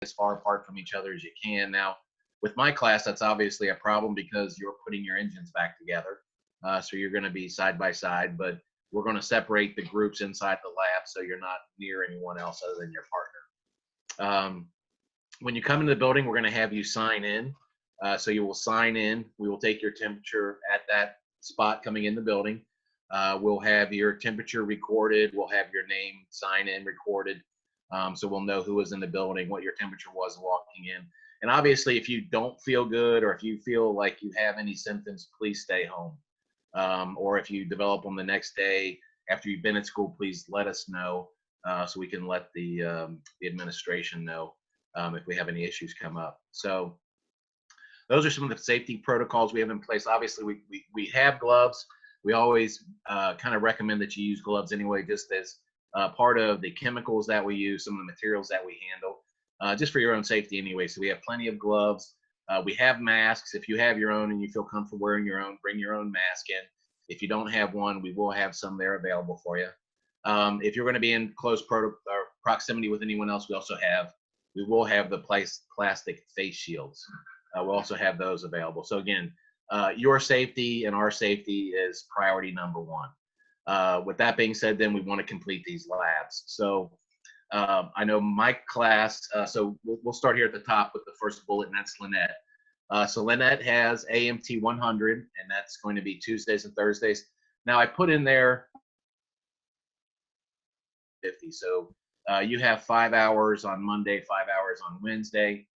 as far apart from each other as you can. Now, with my class, that's obviously a problem because you're putting your engines back together. So you're going to be side by side, but we're going to separate the groups inside the lab so you're not near anyone else other than your partner. When you come into the building, we're going to have you sign in. So you will sign in. We will take your temperature at that spot coming in the building. We'll have your temperature recorded. We'll have your name, sign in, recorded. So we'll know who was in the building, what your temperature was walking in. And obviously, if you don't feel good or if you feel like you have any symptoms, please stay home. Or if you develop them the next day after you've been at school, please let us know so we can let the administration know if we have any issues come up. So those are some of the safety protocols we have in place. Obviously, we have gloves. We always kind of recommend that you use gloves anyway, just as part of the chemicals that we use, some of the materials that we handle, just for your own safety anyway. So we have plenty of gloves. We have masks. If you have your own and you feel comfortable wearing your own, bring your own mask in. If you don't have one, we will have some there available for you. If you're going to be in close proximity with anyone else, we will have the plastic face shields. We'll also have those available. So again, your safety and our safety is priority number one. With that being said, then we want to complete these labs. So I know my class, so we'll start here at the top with the first bullet, and that's Lynette. So Lynette has AMT 100, and that's going to be Tuesdays and Thursdays. Now I put in there 50. So you have 5 hours on Monday, 5 hours on Wednesday.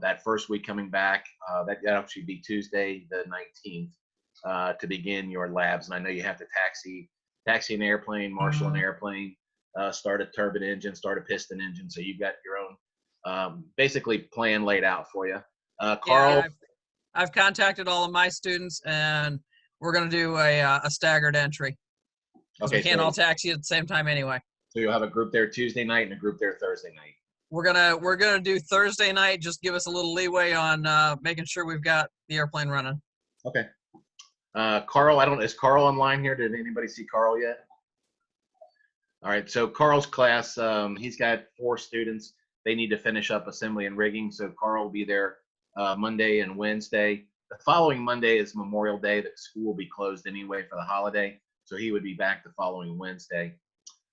That first week coming back, that actually be Tuesday the 19th to begin your labs. And I know you have to taxi an airplane, marshal an airplane, start a turbine engine, start a piston engine. So you've got your own basically plan laid out for you. Carl? Yeah, I've contacted all of my students, and we're going to do a staggered entry. Okay, we can't all taxi at the same time anyway. So you'll have a group there Tuesday night and a group there Thursday night. We're gonna do Thursday night. Just give us a little leeway on making sure we've got the airplane running. Okay. Carl, is Carl online here? Did anybody see Carl yet? All right. So Carl's class, he's got 4 students. They need to finish up assembly and rigging. So Carl will be there Monday and Wednesday. The following Monday is Memorial Day. The school will be closed anyway for the holiday. So he would be back the following Wednesday.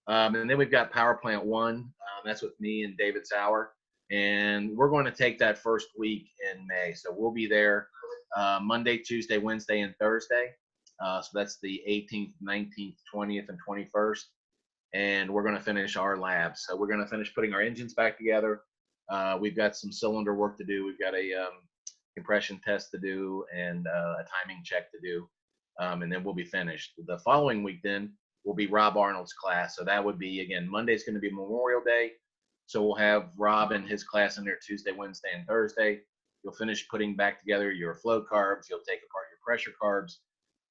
And then we've got Power Plant 1. That's with me and David Sauer. And we're going to take that first week in May. So we'll be there Monday, Tuesday, Wednesday, and Thursday. So that's the 18th, 19th, 20th, and 21st. And we're going to finish our labs. So we're going to finish putting our engines back together. We've got some cylinder work to do. We've got a compression test to do and a timing check to do. And then we'll be finished. The following week then will be Rob Arnold's class. So that would be, again, Monday's going to be Memorial Day. So we'll have Rob and his class in there Tuesday, Wednesday, and Thursday. You'll finish putting back together your flow carbs. You'll take apart your pressure carbs,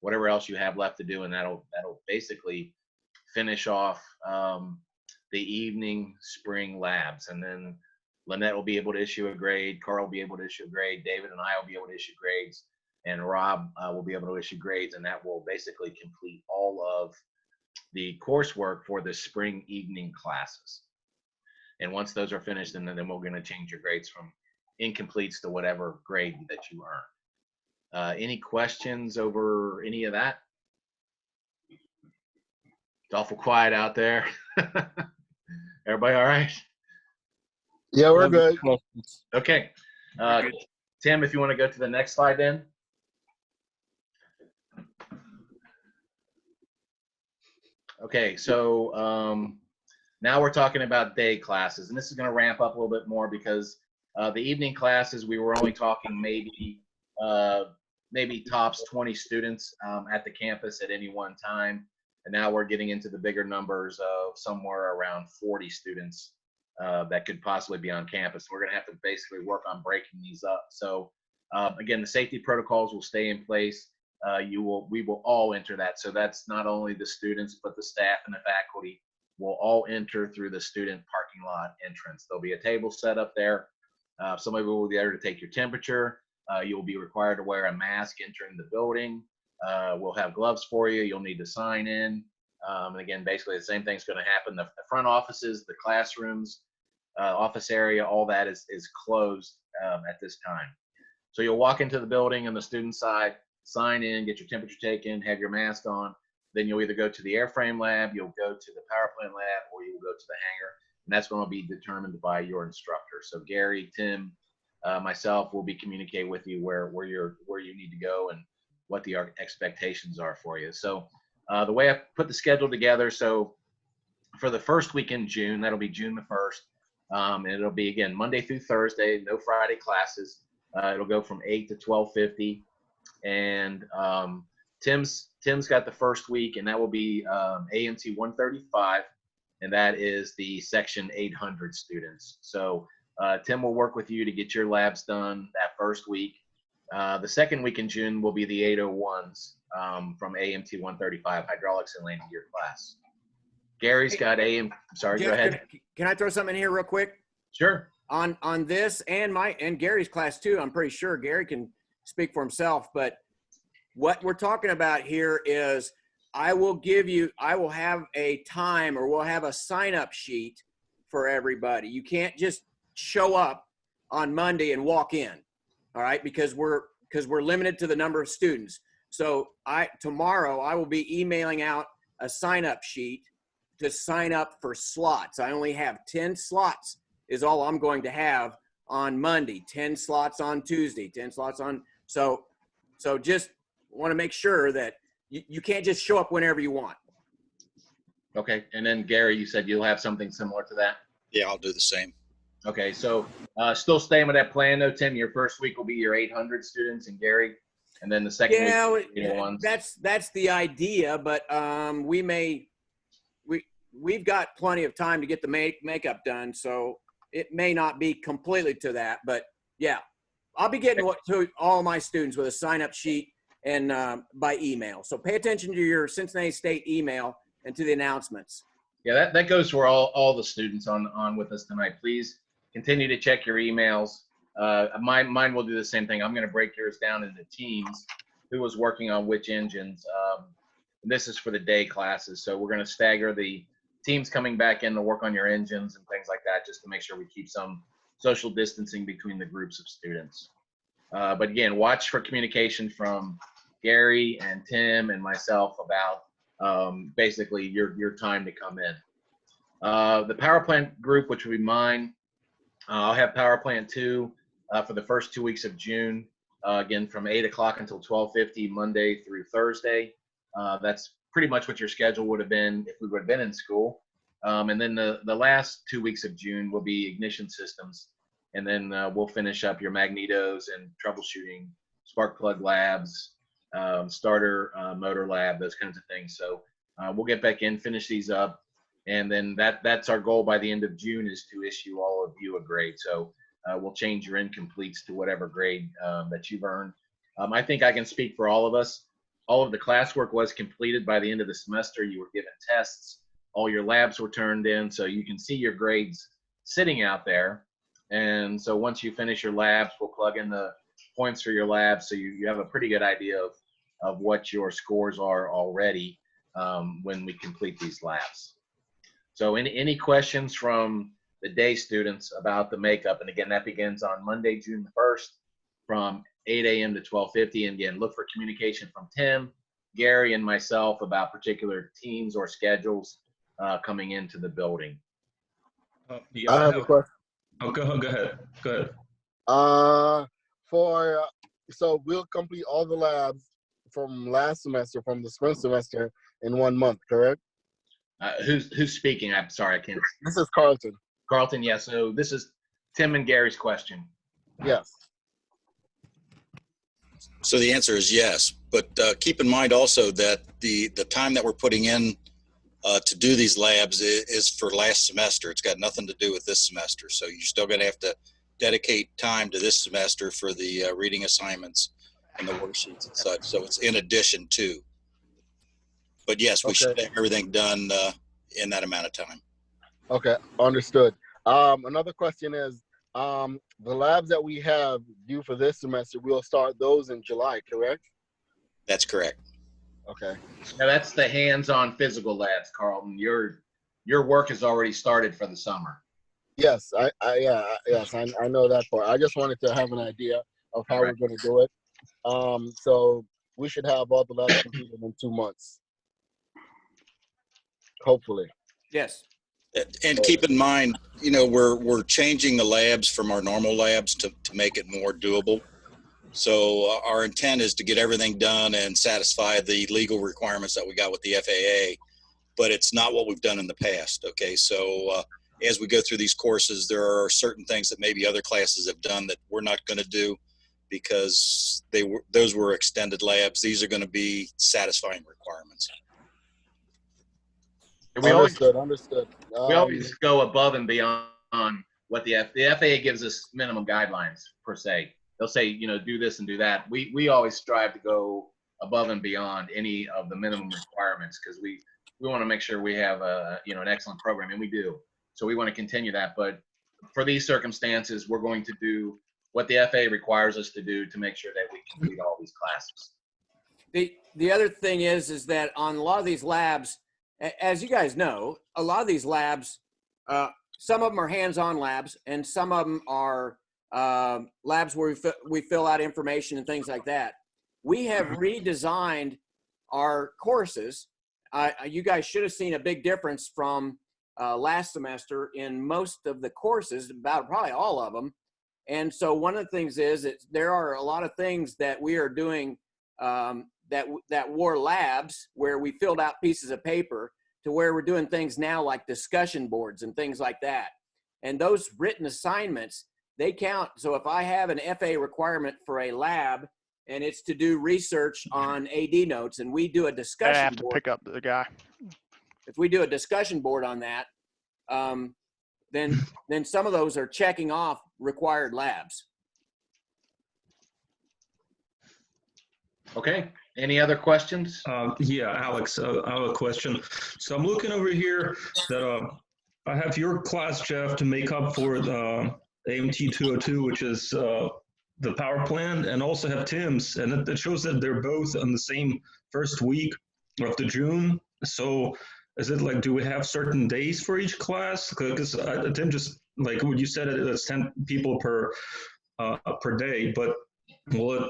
whatever else you have left to do, and that'll basically finish off the evening spring labs. And then Lynette will be able to issue a grade. Carl will be able to issue a grade. David and I will be able to issue grades. And Rob will be able to issue grades, and that will basically complete all of the coursework for the spring evening classes. And once those are finished, then we're going to change your grades from incompletes to whatever grade that you earn. Any questions over any of that? It's awful quiet out there. Everybody all right? Yeah, we're good. Okay. Tim, if you want to go to the next slide then. Okay, so now we're talking about day classes, and this is going to ramp up a little bit more because the evening classes, we were only talking maybe tops 20 students at the campus at any one time, and now we're getting into the bigger numbers of somewhere around 40 students that could possibly be on campus. We're going to have to basically work on breaking these up. So again, the safety protocols will stay in place. We will all enter that. So that's not only the students, but the staff and the faculty will all enter through the student parking lot entrance. There'll be a table set up there. Somebody will be there to take your temperature. You'll be required to wear a mask entering the building. We'll have gloves for you. You'll need to sign in. And again, basically the same thing's going to happen. The front offices, the classrooms, office area, all that is closed at this time. So you'll walk into the building on the student side, sign in, get your temperature taken, have your mask on. Then you'll either go to the airframe lab, you'll go to the power plant lab, or you'll go to the hangar. And that's going to be determined by your instructor. So Gary, Tim, myself will be communicating with you where you need to go and what the expectations are for you. So the way I put the schedule together, so for the first week in June, that'll be June the 1st. And it'll be, again, Monday through Thursday, no Friday classes. It'll go from 8 to 12:50. And Tim's got the first week, and that will be AMT 135, and that is the Section 800 students. So Tim will work with you to get your labs done that first week. The second week in June will be the 801s from AMT 135, hydraulics and landing gear class. Gary's got sorry, go ahead. Can I throw something in here real quick? Sure. On this and Gary's class too, I'm pretty sure Gary can speak for himself, but what we're talking about here is I will have a time, or we'll have a sign-up sheet for everybody. You can't just show up on Monday and walk in, all right, because we're limited to the number of students. So tomorrow I will be emailing out a sign-up sheet to sign up for slots. I only have 10 slots is all I'm going to have on Monday, 10 slots on Tuesday, 10 slots on, so just want to make sure that you can't just show up whenever you want. Okay, and then Gary, you said you'll have something similar to that? Yeah, I'll do the same. Okay, so still staying with that plan though, Tim, your first week will be your 800 students, and Gary, and then the second week, that's the idea, but we've got plenty of time to get the makeup done, so it may not be completely to that, but yeah, I'll be getting to all my students with a sign-up sheet and by email. So pay attention to your Cincinnati State email and to the announcements. Yeah, that goes for all the students on with us tonight. Please continue to check your emails. Mine will do the same thing. I'm going to break yours down into teams, who was working on which engines. This is for the day classes, so we're going to stagger the teams coming back in to work on your engines and things like that, just to make sure we keep some social distancing between the groups of students. But again, watch for communication from Gary and Tim and myself about basically your time to come in. The power plant group, which will be mine, I'll have power plant 2 for the first 2 weeks of June, again from 8 o'clock until 12:50 Monday through Thursday. That's pretty much what your schedule would have been if we would have been in school. And then the last 2 weeks of June will be ignition systems. And then we'll finish up your magnetos and troubleshooting, spark plug labs, starter motor lab, those kinds of things. So we'll get back in, finish these up. And then that's our goal by the end of June, is to issue all of you a grade. So we'll change your incompletes to whatever grade that you've earned. I think I can speak for all of us. All of the classwork was completed by the end of the semester. You were given tests. All your labs were turned in, so you can see your grades sitting out there. And so once you finish your labs, we'll plug in the points for your labs, so you have a pretty good idea of what your scores are already when we complete these labs. So any questions from the day students about the makeup? And again, that begins on Monday, June the 1st from 8 a.m. to 12:50. And again, look for communication from Tim, Gary, and myself about particular teams or schedules coming into the building. I have a question. Oh, go ahead. So we'll complete all the labs from last semester, from the spring semester, in 1 month, correct? Who's speaking? I'm sorry, I can't. This is Carlton. Carlton, yeah. So this is Tim and Gary's question. Yes. So the answer is yes, but keep in mind also that the time that we're putting in to do these labs is for last semester. It's got nothing to do with this semester. So you're still going to have to dedicate time to this semester for the reading assignments and the worksheets and such. So it's in addition to. But yes, we should have everything done in that amount of time. Okay, understood. Another question is, the labs that we have due for this semester, we'll start those in July, correct? That's correct. Okay. Now that's the hands-on physical labs, Carlton. Your work has already started for the summer. Yes, I know that part. I just wanted to have an idea of how we're going to do it. So we should have all the labs completed in 2 months, hopefully. Yes. And keep in mind, you know, we're changing the labs from our normal labs to make it more doable. So our intent is to get everything done and satisfy the legal requirements that we got with the FAA, but it's not what we've done in the past. Okay, so as we go through these courses, there are certain things that maybe other classes have done that we're not going to do because those were extended labs. These are going to be satisfying requirements. Understood. We always go above and beyond what the FAA gives us minimum guidelines per se. They'll say, you know, do this and do that. We always strive to go above and beyond any of the minimum requirements because we want to make sure we have an excellent program, and we do. So we want to continue that. But for these circumstances, we're going to do what the FAA requires us to do to make sure that we complete all these classes. The other thing is that on a lot of these labs, as you guys know, a lot of these labs, some of them are hands-on labs, and some of them are labs where we fill out information and things like that. We have redesigned our courses. You guys should have seen a big difference from last semester in most of the courses, about probably all of them. And so one of the things is that there are a lot of things that we are doing that were labs where we filled out pieces of paper to where we're doing things now like discussion boards and things like that. And those written assignments, they count. So if I have an FAA requirement for a lab and it's to do research on AD notes and we do a discussion board. I have to pick up the guy. If we do a discussion board on that, then some of those are checking off required labs. Okay. Any other questions? Yeah, Alex, I have a question. So I'm looking over here that I have your class, Jeff, to make up for the AMT 202, which is the power plant, and also have Tim's, and it shows that they're both on the same first week of the June. So is it like, do we have certain days for each class? Because Tim just, like what you said, it's 10 people per day, but will it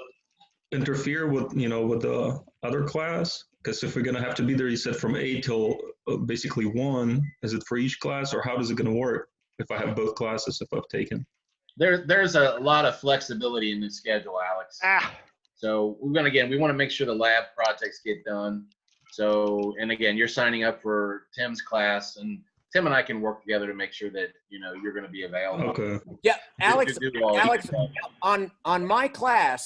interfere with, with the other class? Because if we're going to have to be there, you said from 8 till basically 1, is it for each class, or how is it going to work if I have both classes if I've taken? There's a lot of flexibility in the schedule, Alex. So we want to make sure the lab projects get done. So, and again, you're signing up for Tim's class, and Tim and I can work together to make sure that, you're going to be available. Okay. Yeah, Alex, on my class,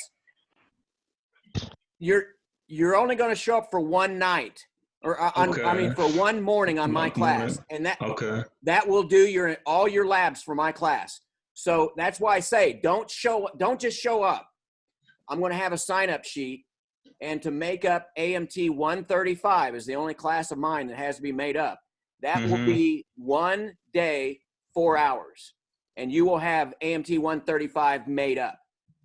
you're only going to show up for one night, or for one morning on my class, and that will do all your labs for my class. So that's why I say don't just show up. I'm going to have a sign-up sheet, and to make up AMT 135 is the only class of mine that has to be made up. That will be 1 day, 4 hours, and you will have AMT 135 made up.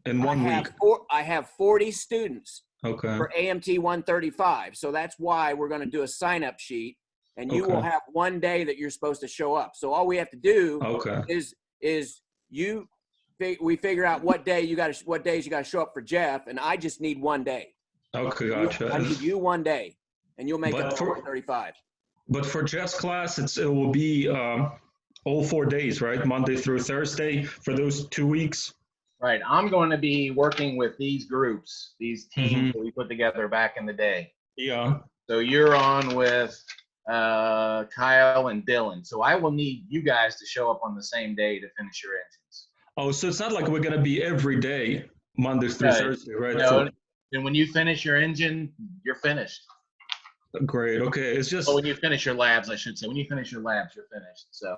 In 1 week. I have 40 students for AMT 135. So that's why we're going to do a sign-up sheet, and you will have 1 day that you're supposed to show up. So all we have to do is we figure out what days you got to show up for Jeff, and I just need 1 day. Okay, gotcha. I need you 1 day, and you'll make up for 135. But for Jeff's class, it will be all 4 days, right? Monday through Thursday for those 2 weeks. Right. I'm going to be working with these groups, these teams that we put together back in the day. Yeah. So you're on with Kyle and Dylan. So I will need you guys to show up on the same day to finish your engines. Oh, so it's not like we're going to be every day, Monday through Thursday, right? No. And when you finish your engine, you're finished. Great. Okay. It's just. Well, when you finish your labs, I should say. When you finish your labs, you're finished. So,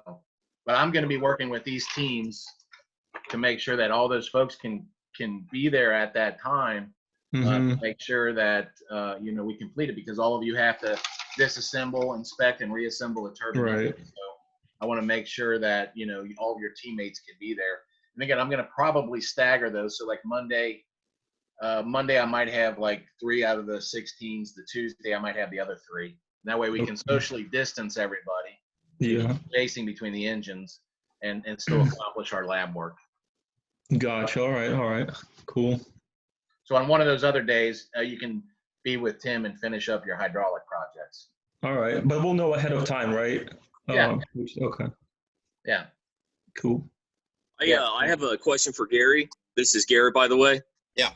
but I'm going to be working with these teams to make sure that all those folks can be there at that time to make sure that we complete it, because all of you have to disassemble, inspect, and reassemble a turbine. Right. So I want to make sure that all of your teammates can be there. And again, I'm going to probably stagger those. So like Monday I might have like 3 out of the 6 teams. The Tuesday I might have the other 3. And that way we can socially distance everybody. Yeah. Spacing between the engines. and still accomplish our lab work. Gotcha. All right. Cool. So on one of those other days, you can be with Tim and finish up your hydraulic projects. All right. But we'll know ahead of time, right? Yeah. Okay. Yeah. Cool. I have a question for Gary. This is Gary, by the way. Yeah.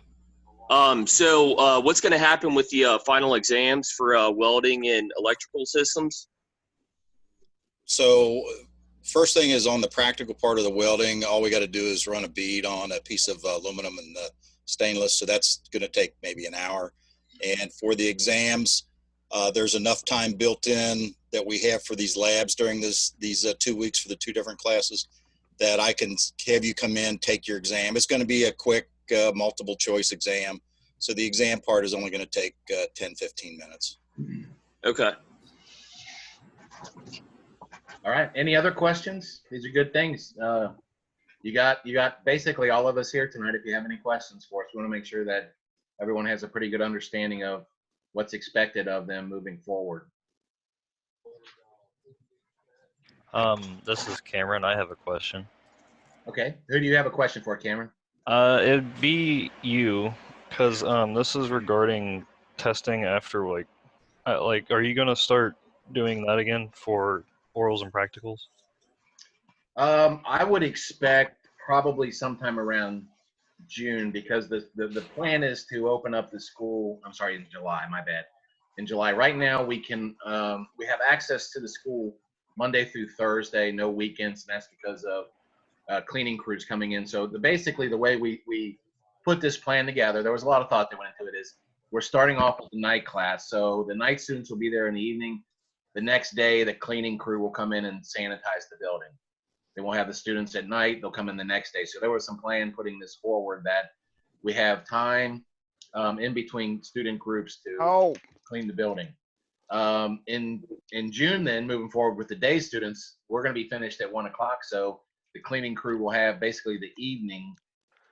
So what's going to happen with the final exams for welding and electrical systems? So first thing is on the practical part of the welding, all we got to do is run a bead on a piece of aluminum and stainless. So that's going to take maybe an hour. And for the exams, there's enough time built in that we have for these labs during these 2 weeks for the 2 different classes that I can have you come in, take your exam. It's going to be a quick multiple choice exam. So the exam part is only going to take 10, 15 minutes. Okay. All right. Any other questions? These are good things. You got basically all of us here tonight. If you have any questions for us, we want to make sure that everyone has a pretty good understanding of what's expected of them moving forward. This is Cameron. I have a question. Okay. Who do you have a question for, Cameron? It'd be you, because this is regarding testing after like, are you gonna start doing that again for orals and practicals? I would expect probably sometime around June, because the plan is to open up the school. I'm sorry, in July. My bad. In July. Right now, we have access to the school Monday through Thursday, no weekends, and that's because of cleaning crews coming in. So basically the way we put this plan together, there was a lot of thought that went into it, is we're starting off with the night class. So the night students will be there in the evening. The next day, the cleaning crew will come in and sanitize the building. They won't have the students at night. They'll come in the next day. So there was some plan putting this forward that we have time in between student groups to clean the building. In June, then moving forward with the day students, we're going to be finished at 1 o'clock. So the cleaning crew will have basically the evening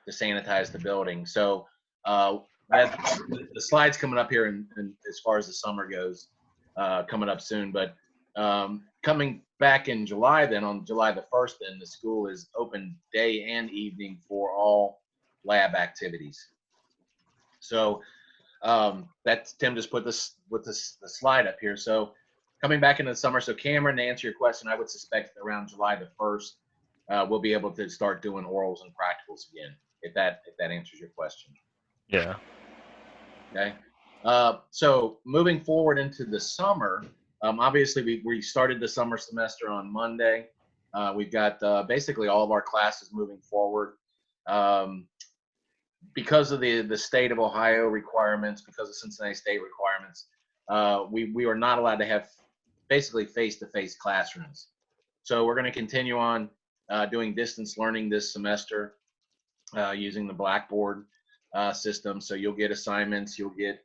to sanitize the building. So the slide's coming up here, and as far as the summer goes, coming up soon. But coming back in July, then on July the 1st, then the school is open day and evening for all lab activities. So that's Tim just put this with the slide up here. So coming back into the summer. So Cameron, to answer your question, I would suspect around July the 1st, we'll be able to start doing orals and practicals again, if that answers your question. Yeah. Okay. So moving forward into the summer, obviously we started the summer semester on Monday. We've got basically all of our classes moving forward. Because of the state of Ohio requirements, because of Cincinnati State requirements, we are not allowed to have basically face-to-face classrooms. So we're going to continue on doing distance learning this semester using the Blackboard system. So you'll get assignments, you'll get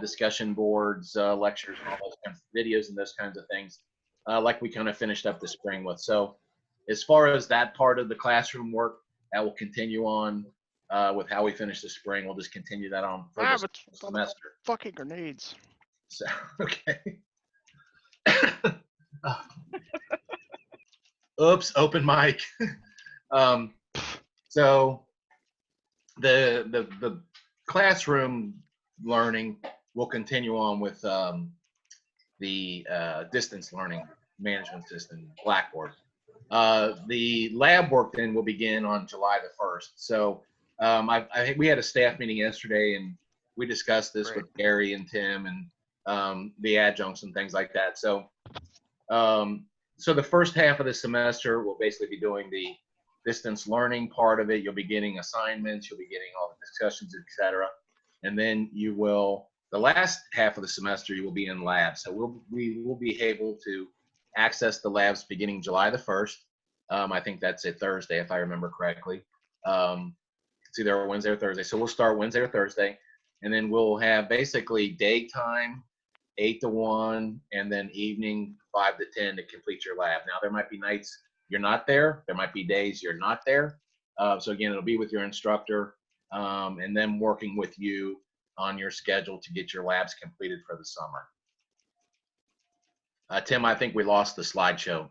discussion boards, lectures, and all those kinds of videos and those kinds of things, like we kind of finished up the spring with. So as far as that part of the classroom work, that will continue on with how we finish the spring. We'll just continue that on for the semester. Fucking grenades. So, okay. Oops, open mic. So the classroom learning will continue on with the distance learning management system, Blackboard. The lab work then will begin on July the 1st. So we had a staff meeting yesterday, and we discussed this with Gary and Tim and the adjuncts and things like that. So so the first half of the semester, we'll basically be doing the distance learning part of it. You'll be getting assignments, you'll be getting all the discussions, etc. And then you will, the last half of the semester, you will be in labs. So we will be able to access the labs beginning July the 1st. I think that's a Thursday, if I remember correctly. It's either a Wednesday or Thursday. So we'll start Wednesday or Thursday, and then we'll have basically daytime 8 to 1, and then evening 5 to 10 to complete your lab. Now, there might be nights you're not there. There might be days you're not there. So again, it'll be with your instructor, and then working with you on your schedule to get your labs completed for the summer. Tim, I think we lost the slideshow.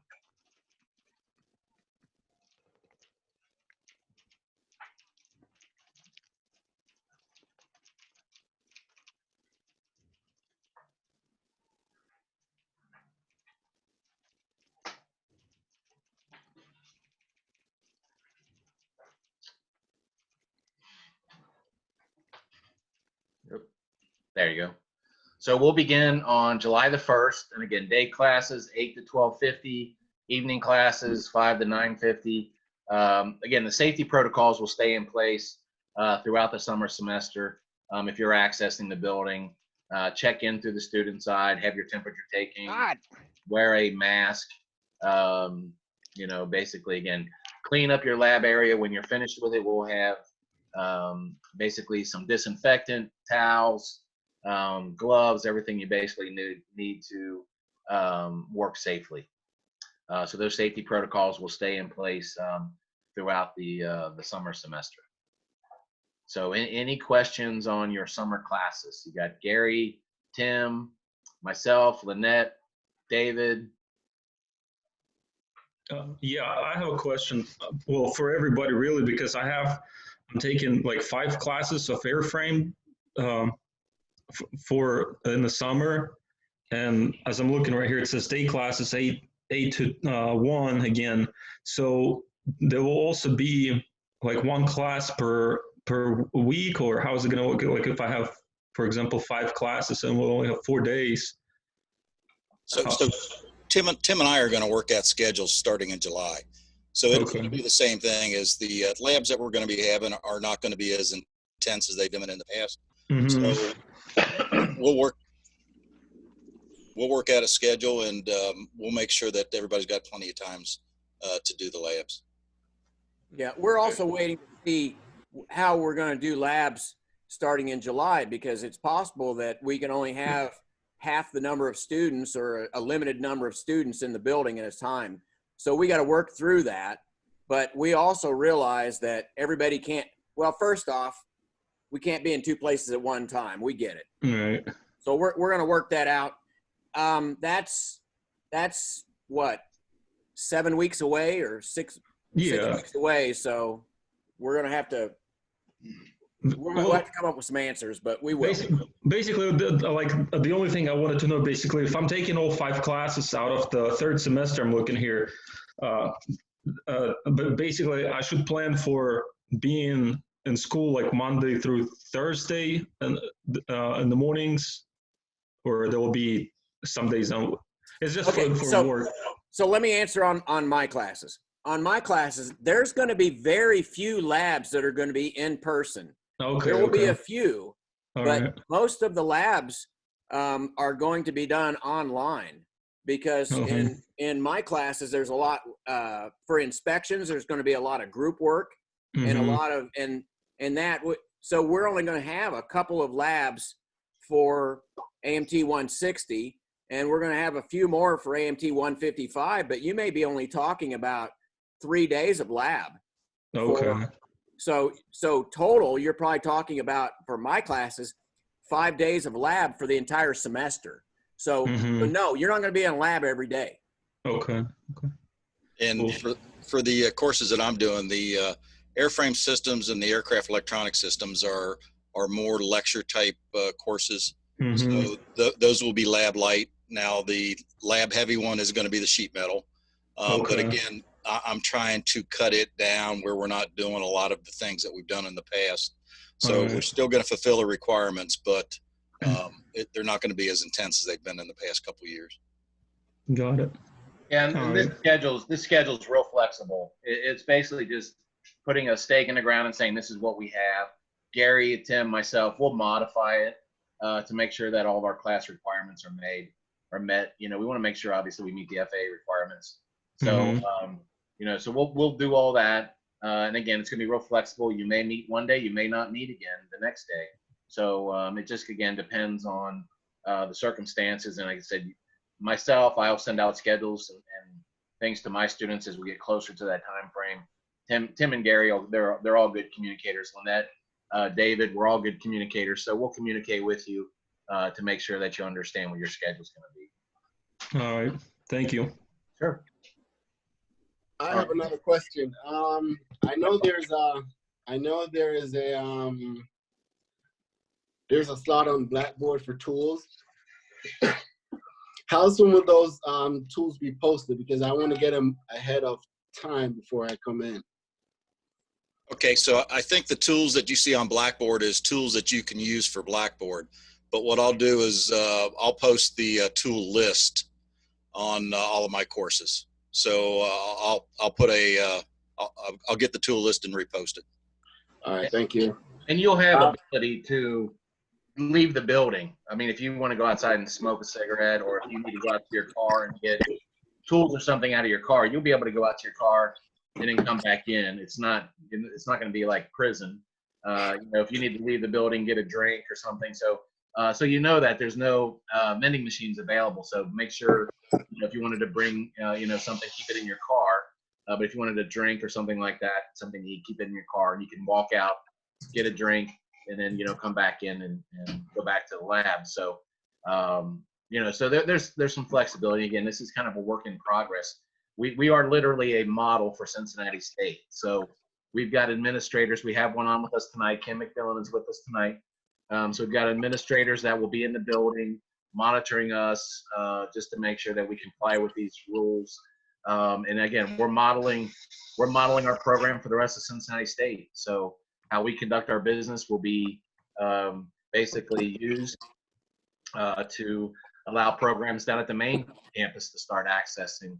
There you go. So we'll begin on July the 1st. And again, day classes, 8 to 12:50, evening classes, 5 to 9:50. Again, the safety protocols will stay in place throughout the summer semester. If you're accessing the building, check in through the student side, have your temperature taking, wear a mask, basically, again, clean up your lab area. When you're finished with it, we'll have basically some disinfectant, towels, gloves, everything you basically need to work safely. So those safety protocols will stay in place throughout the summer semester. So any questions on your summer classes? You got Gary, Tim, myself, Lynette, David. Yeah, I have a question. Well, for everybody really, because I'm taking like 5 classes of airframe for in the summer. And as I'm looking right here, it says day classes 8 to 1 again. So there will also be like 1 class per week, or how is it going to look like if I have, for example, 5 classes and we'll only have 4 days? So Tim and I are going to work out schedules starting in July. So it'll be the same thing as the labs that we're going to be having are not going to be as intense as they've been in the past. Mm-hmm. So we'll work out a schedule, and we'll make sure that everybody's got plenty of times to do the labs. Yeah, we're also waiting to see how we're going to do labs starting in July, because it's possible that we can only have half the number of students or a limited number of students in the building at a time. So we got to work through that. But we also realize that everybody can't, well, first off, we can't be in 2 places at one time. We get it. Right. So we're going to work that out. That's what, 7 weeks away or 6 weeks away. So we're going to have to come up with some answers, but we will. Basically, the only thing I wanted to know, basically, if I'm taking all 5 classes out of the 3rd semester, I'm looking here, but basically I should plan for being in school like Monday through Thursday and in the mornings, or there will be some days on. It's just for work. So let me answer on my classes. On my classes, there's going to be very few labs that are going to be in person. Okay. There will be a few, but most of the labs are going to be done online, because in my classes, there's a lot for inspections. There's going to be a lot of group work and a lot of, and that, so we're only going to have a couple of labs for AMT 160, and we're going to have a few more for AMT 155, but you may be only talking about 3 days of lab. Okay. So total, you're probably talking about, for my classes, 5 days of lab for the entire semester. So no, you're not going to be in lab every day. Okay. And cool. for the courses that I'm doing, the airframe systems and the aircraft electronic systems are more lecture type courses. So those will be lab light. Now the lab heavy one is going to be the sheet metal. But again, I'm trying to cut it down where we're not doing a lot of the things that we've done in the past. So we're still going to fulfill the requirements, but they're not going to be as intense as they've been in the past couple of years. Got it. And this schedule's real flexible. It's basically just putting a stake in the ground and saying, this is what we have. Gary, Tim, myself, we'll modify it to make sure that all of our class requirements are met. We want to make sure, obviously, we meet the FAA requirements. So, so we'll do all that. And again, it's going to be real flexible. You may meet one day, you may not meet again the next day. So it just, again, depends on the circumstances. And like I said, myself, I'll send out schedules and things to my students as we get closer to that time frame. Tim and Gary, they're all good communicators. Lynette, David, we're all good communicators. So we'll communicate with you to make sure that you understand what your schedule is going to be. All right. Thank you. Sure. I have another question. I know there is a slot on Blackboard for tools. How soon will those tools be posted? Because I want to get them ahead of time before I come in. Okay, so I think the tools that you see on Blackboard is tools that you can use for Blackboard. But what I'll do is I'll post the tool list on all of my courses. So I'll put I'll get the tool list and repost it. All right, thank you. And you'll have ability to leave the building. I mean, if you want to go outside and smoke a cigarette, or if you need to go out to your car and get tools or something out of your car, you'll be able to go out to your car and then come back in. It's not going to be like prison. If you need to leave the building, get a drink or something. So that there's no vending machines available. So make sure, if you wanted to bring, something, keep it in your car. But if you wanted a drink or something like that, something you keep it in your car, and you can walk out, get a drink, and then, come back in and go back to the lab. So, so there's some flexibility. Again, this is kind of a work in progress. We are literally a model for Cincinnati State. So we've got administrators. We have one on with us tonight. Kim McMillan is with us tonight. So we've got administrators that will be in the building monitoring us just to make sure that we comply with these rules. And again, we're modeling our program for the rest of Cincinnati State. So how we conduct our business will be basically used to allow programs down at the main campus to start accessing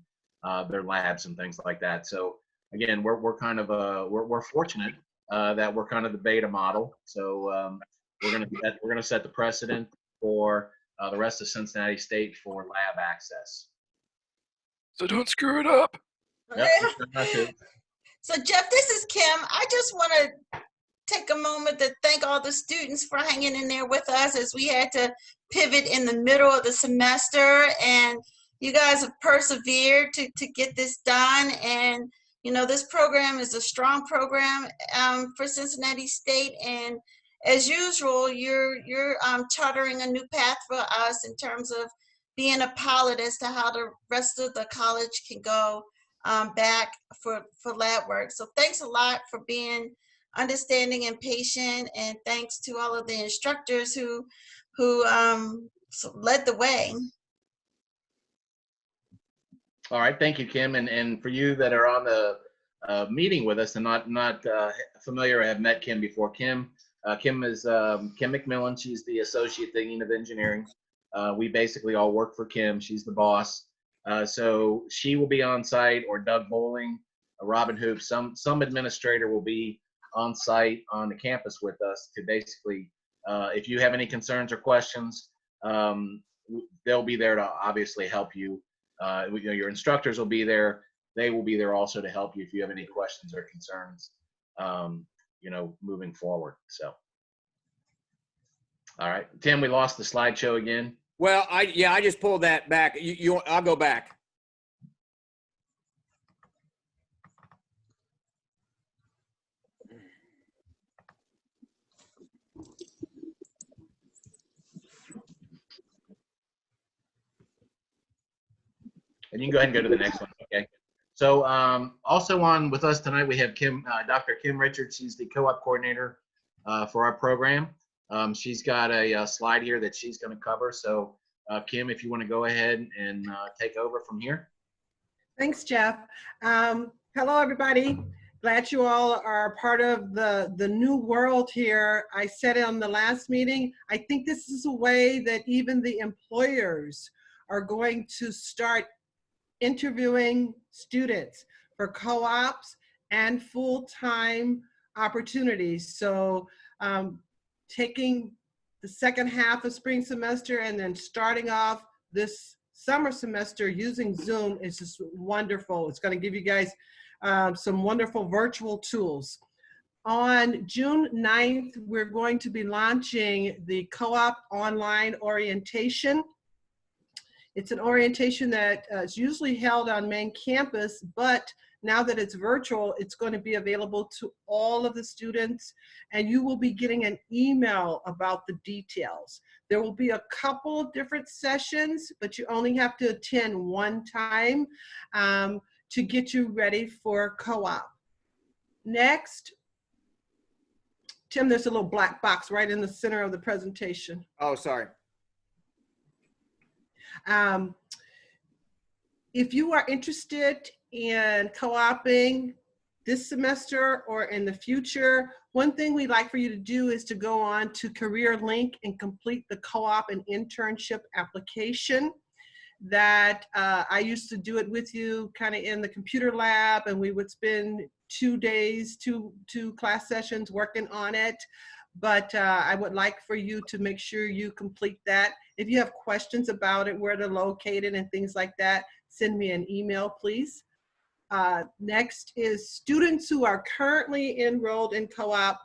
their labs and things like that. So again, we're kind of we're fortunate that we're kind of the beta model. So we're gonna set the precedent for the rest of Cincinnati State for lab access. So don't screw it up. Yep, So Jeff, this is Kim. I just want to take a moment to thank all the students for hanging in there with us as we had to pivot in the middle of the semester, and you guys have persevered to get this done. And this program is a strong program for Cincinnati State, and as usual, you're chartering a new path for us in terms of being a pilot as to how the rest of the college can go back for lab work. So thanks a lot for being understanding and patient, and thanks to all of the instructors who led the way. All right, thank you, Kim, and for you that are on the meeting with us and not familiar, I have met Kim before. Kim is Kim McMillan. She's the Associate Dean of Engineering. We basically all work for Kim. She's the boss. So she will be on site, or Doug Bowling, Robin Hoop, some administrator will be on site on the campus with us to basically, if you have any concerns or questions, they'll be there to obviously help you. Your instructors will be there. They will be there also to help you if you have any questions or concerns, moving forward. So, all right, Tim, we lost the slideshow again. Well, I just pulled that back. I'll go back. And you can go ahead and go to the next one, okay? So also on with us tonight, we have Dr. Kim Richards. She's the co-op coordinator for our program. She's got a slide here that she's going to cover. So Kim, if you want to go ahead and take over from here. Thanks, Jeff. Hello, everybody. Glad you all are part of the new world here. I said it on the last meeting. I think this is a way that even the employers are going to start interviewing students for co-ops and full-time opportunities. So taking the second half of spring semester and then starting off this summer semester using Zoom is just wonderful. It's going to give you guys some wonderful virtual tools. On June 9th, we're going to be launching the co-op online orientation. It's an orientation that is usually held on main campus, but now that it's virtual, it's going to be available to all of the students, and you will be getting an email about the details. There will be a couple of different sessions, but you only have to attend one time to get you ready for co-op. Next, Tim, there's a little black box right in the center of the presentation. Oh, sorry. If you are interested in co-oping, this semester or in the future, one thing we'd like for you to do is to go on to CareerLink and complete the co-op and internship application. That I used to do it with you kind of in the computer lab, and we would spend 2 days, two class sessions working on it. But I would like for you to make sure you complete that. If you have questions about it, where they're located and things like that, send me an email, please. Next is students who are currently enrolled in co-op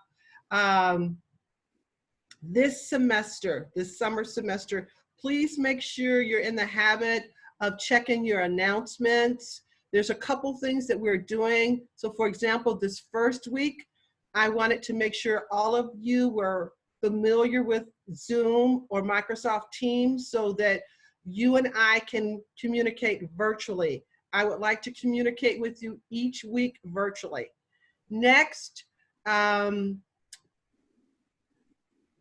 this semester, this summer semester. Please make sure you're in the habit of checking your announcements. There's a couple things that we're doing. So for example, this first week, I wanted to make sure all of you were familiar with Zoom or Microsoft Teams so that you and I can communicate virtually. I would like to communicate with you each week virtually. Next,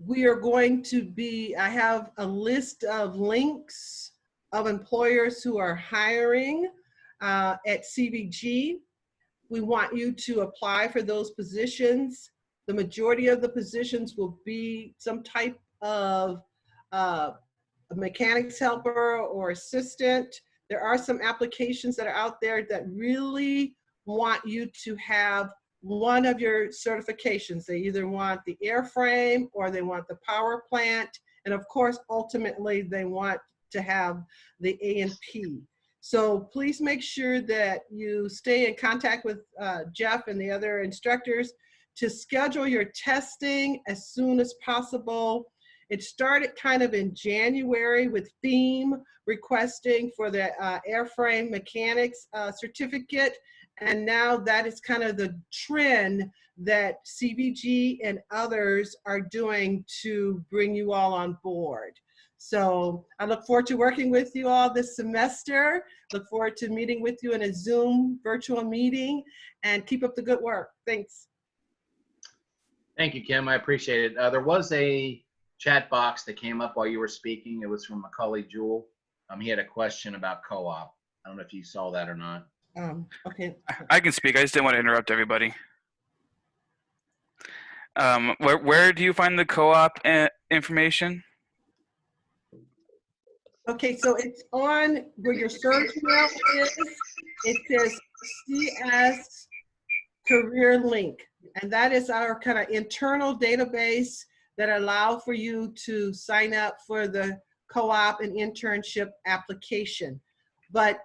we are going to be, I have a list of links of employers who are hiring at CVG. We want you to apply for those positions. The majority of the positions will be some type of a mechanics helper or assistant. There are some applications that are out there that really want you to have one of your certifications. They either want the airframe or they want the power plant. And of course, ultimately, they want to have the AMT. So please make sure that you stay in contact with Jeff and the other instructors to schedule your testing as soon as possible. It started kind of in January with theme requesting for the airframe mechanics certificate. And now that is kind of the trend that CVG and others are doing to bring you all on board. So I look forward to working with you all this semester. Look forward to meeting with you in a Zoom virtual meeting, and keep up the good work. Thanks. Thank you, Kim. I appreciate it. There was a chat box that came up while you were speaking. It was from Macaulay Jewell. He had a question about co-op. I don't know if you saw that or not. Okay. I can speak. I just didn't want to interrupt everybody. Where do you find the co-op information? Okay, so it's on where your search now is. It says CS Career Link, and that is our kind of internal database that allow for you to sign up for the co-op and internship application. But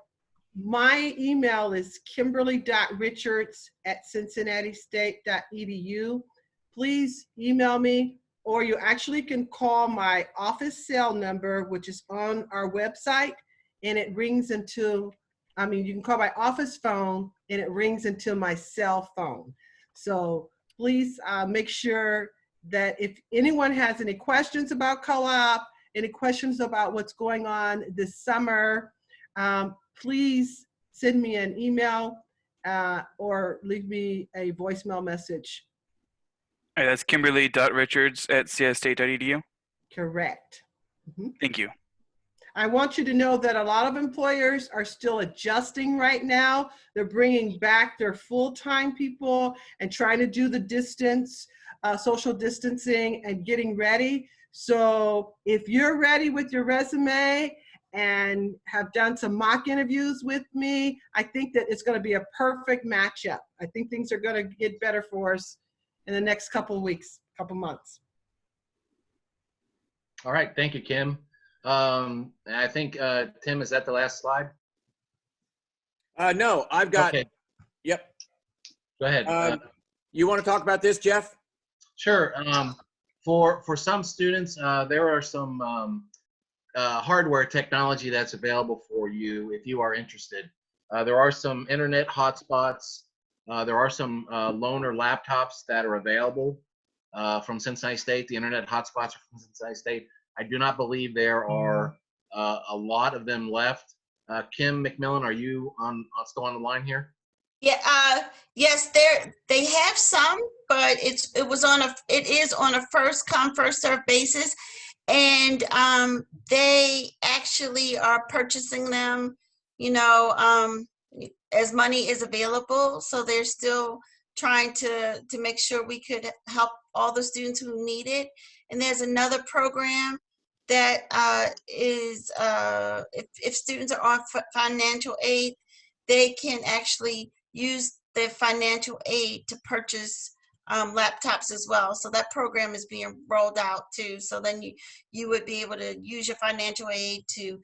my email is kimberly.richards@cincinnati-state.edu. Please email me, or you actually can call my office cell number, which is on our website, and it rings into, you can call my office phone and it rings into my cell phone. So please make sure that if anyone has any questions about co-op, any questions about what's going on this summer, please send me an email or leave me a voicemail message. All right, that's kimberly.richards@csstate.edu. Correct. Thank you. I want you to know that a lot of employers are still adjusting right now. They're bringing back their full-time people and trying to do the distance, social distancing and getting ready. So if you're ready with your resume and have done some mock interviews with me, I think that it's going to be a perfect matchup. I think things are going to get better for us in the next couple of weeks, couple months. All right, thank you, Kim. I think, Tim, is that the last slide? No, I've got, okay. Yep. Go ahead. You want to talk about this, Jeff? Sure. For some students, there are some hardware technology that's available for you if you are interested. There are some internet hotspots. There are some loaner laptops that are available from Cincinnati State. The internet hotspots are from Cincinnati State. I do not believe there are a lot of them left. Kim McMillan, are you still on the line here? Yeah, yes, they have some, but it is on a first come, first served basis. And they actually are purchasing them, as money is available. So they're still trying to make sure we could help all the students who need it. And there's another program that is if students are on financial aid, they can actually use their financial aid to purchase laptops as well. So that program is being rolled out too. So then you would be able to use your financial aid to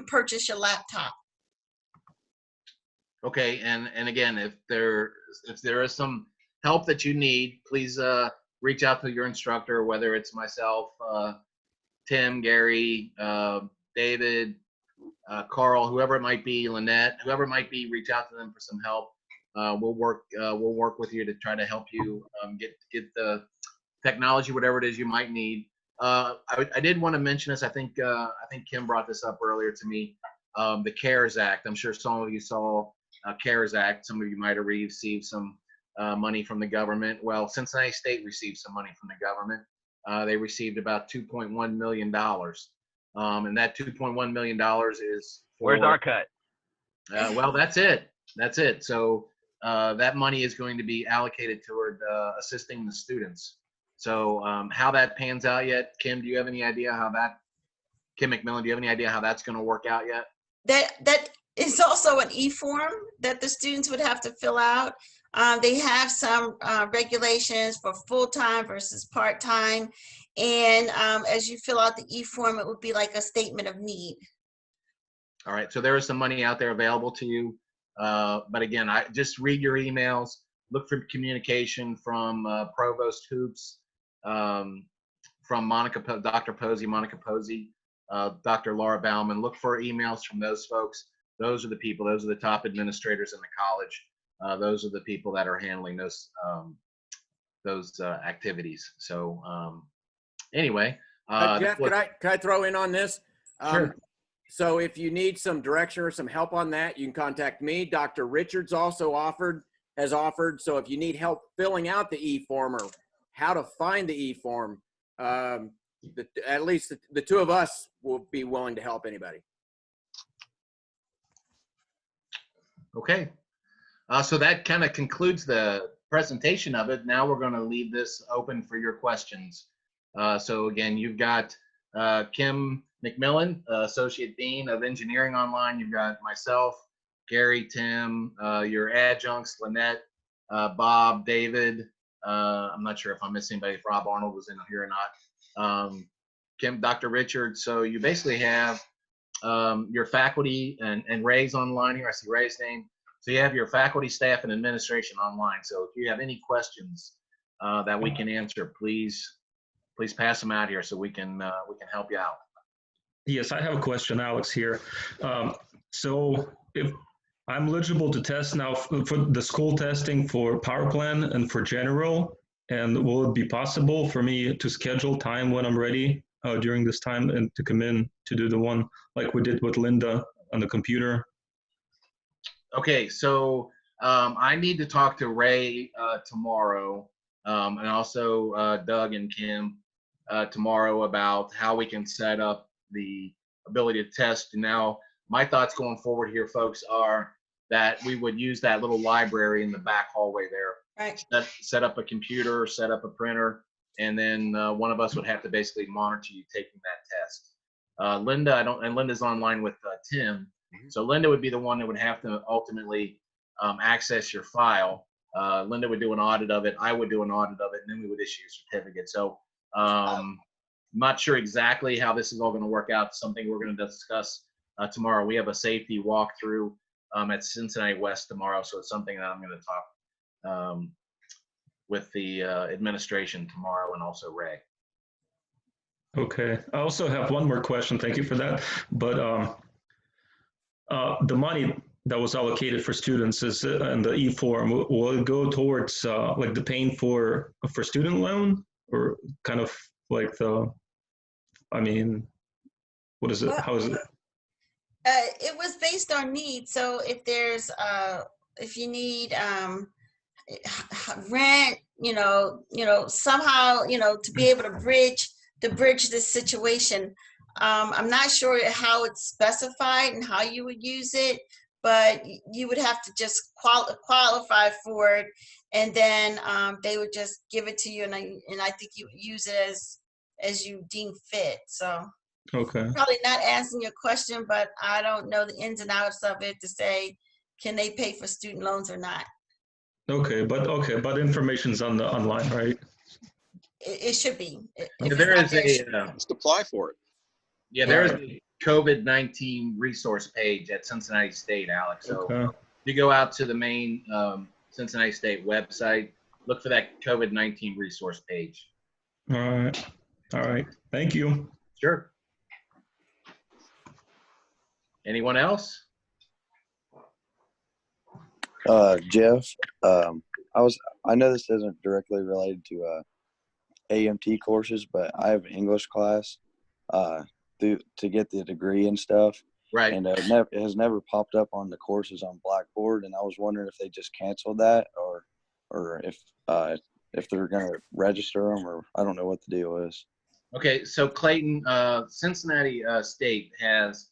purchase your laptop. Okay, and again, if there is some help that you need, please reach out to your instructor, whether it's myself, Tim, Gary, David, Carl, whoever it might be, Lynette, whoever it might be. Reach out to them for some help. We'll work with you to try to help you get the technology, whatever it is you might need. I did want to mention this. I think Kim brought this up earlier to me. The CARES Act. I'm sure some of you saw CARES Act. Some of you might have received some money from the government. Well, Cincinnati State received some money from the government. They received about $2.1 million. And that $2.1 million is for, where's our cut? Well, that's it. That's it. So that money is going to be allocated toward assisting the students. So how that pans out yet, Kim, do you have any idea how that, Kim McMillan, do you have any idea how that's going to work out yet? That is also an e-form that the students would have to fill out. They have some regulations for full-time versus part-time. And as you fill out the e-form, it would be like a statement of need. All right, so there is some money out there available to you. But again, I just read your emails, look for communication from Provost Hoops, from Dr. Posey, Monica Posey, Dr. Laura Bauman. Look for emails from those folks. Those are the people, those are the top administrators in the college. Those are the people that are handling those activities. So anyway. Jeff, could I throw in on this? Sure. So if you need some direction or some help on that, you can contact me. Dr. Richards also has offered. So if you need help filling out the e-form or how to find the e-form, at least the two of us will be willing to help anybody. Okay. So that kind of concludes the presentation of it. Now we're going to leave this open for your questions. So again, you've got Kim McMillan, Associate Dean of Engineering Online. You've got myself, Gary, Tim, your adjuncts, Lynette, Bob, David. I'm not sure if I'm missing anybody, if Rob Arnold was in here or not. Kim, Dr. Richards. So you basically have your faculty and Ray's online here. I see Ray's name. So you have your faculty, staff, and administration online. So if you have any questions that we can answer, please pass them out here so we can help you out. Yes, I have a question, Alex, here. So if I'm eligible to test now for the school testing for power plant and for general, and will it be possible for me to schedule time when I'm ready during this time and to come in to do the one like we did with Linda on the computer? Okay, so I need to talk to Ray tomorrow, and also Doug and Kim tomorrow about how we can set up the ability to test. Now, my thoughts going forward here, folks, are that we would use that little library in the back hallway there. Right. Set up a computer, set up a printer, and then one of us would have to basically monitor you taking that test. Linda's online with Tim. So Linda would be the one that would have to ultimately access your file. Linda would do an audit of it. I would do an audit of it, and then we would issue a certificate. So I'm not sure exactly how this is all going to work out. Something we're going to discuss tomorrow. We have a safety walkthrough at Cincinnati West tomorrow, so it's something that I'm going to talk with the administration tomorrow and also Ray. Okay. I also have one more question. Thank you for that. But the money that was allocated for students is in the e-form, will it go towards like the paying for student loan, or kind of like what is it? Well, how is it? It was based on need. So if there's if you need rent, somehow, to be able to bridge this situation. I'm not sure how it's specified and how you would use it, but you would have to just qualify for it, and then they would just give it to you, and I think you would use it as you deem fit. So Okay. probably not answering your question, but I don't know the ins and outs of it to say, can they pay for student loans or not? Okay, but information's on the online, right? It should be. There is a Just apply for it. yeah, there is a COVID-19 resource page at Cincinnati State, Alex. So Okay. if you go out to the main Cincinnati State website, look for that COVID-19 resource page. All right. All right. Thank you. Sure. Anyone else? Jeff, I know this isn't directly related to AMT courses, but I have an English class to get the degree and stuff. Right. And it has never popped up on the courses on Blackboard, and I was wondering if they just canceled that, or if they're going to register them, or I don't know what the deal is. Okay, so Clayton, Cincinnati State has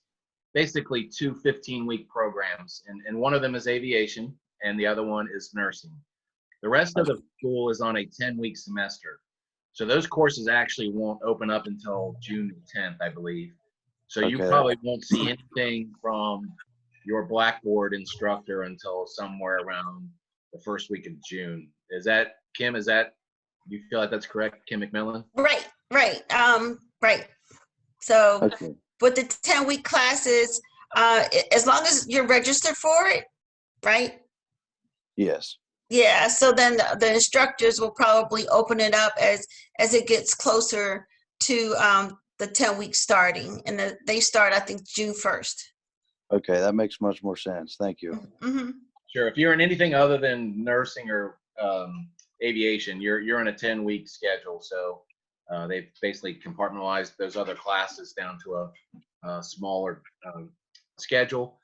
basically two 15-week programs, and one of them is aviation, and the other one is nursing. The rest of the school is on a 10-week semester. So those courses actually won't open up until June 10th, I believe. So you probably won't see anything from your Blackboard instructor until somewhere around the first week of June. Is that, Kim, you feel like that's correct, Kim McMillan? Right. Right. So with the 10-week classes, as long as you're registered for it, right? Yes. Yeah, so then the instructors will probably open it up as it gets closer to the 10-week starting, and they start, I think, June 1st. Okay, that makes much more sense. Thank you. Mm-hmm. Sure. If you're in anything other than nursing or aviation, you're in a 10-week schedule. So they've basically compartmentalized those other classes down to a smaller schedule.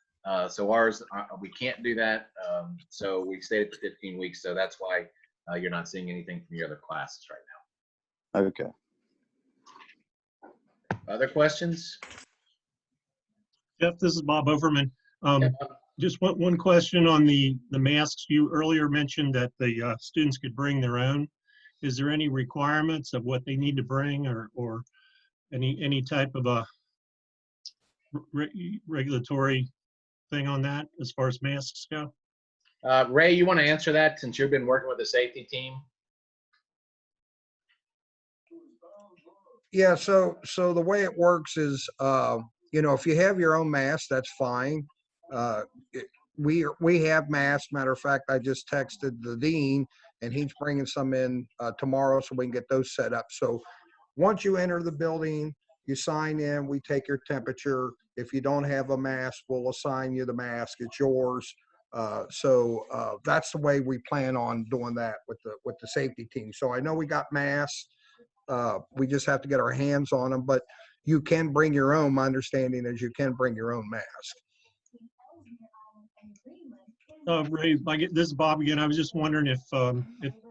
So ours, we can't do that. So we stayed at the 15 weeks. So that's why you're not seeing anything from your other classes right now. Okay. Other questions? Jeff, this is Bob Overman. Just one question on the masks. You earlier mentioned that the students could bring their own. Is there any requirements of what they need to bring, or any type of a regulatory thing on that as far as masks go? Ray, you want to answer that since you've been working with the safety team? Yeah, so the way it works is, if you have your own mask, that's fine. We have masks. Matter of fact, I just texted the dean, and he's bringing some in tomorrow so we can get those set up. So once you enter the building, you sign in, we take your temperature. If you don't have a mask, we'll assign you the mask. It's yours. So that's the way we plan on doing that with the safety team. So I know we got masks. We just have to get our hands on them, but you can bring your own. My understanding is you can bring your own mask. Ray, this is Bob again. I was just wondering if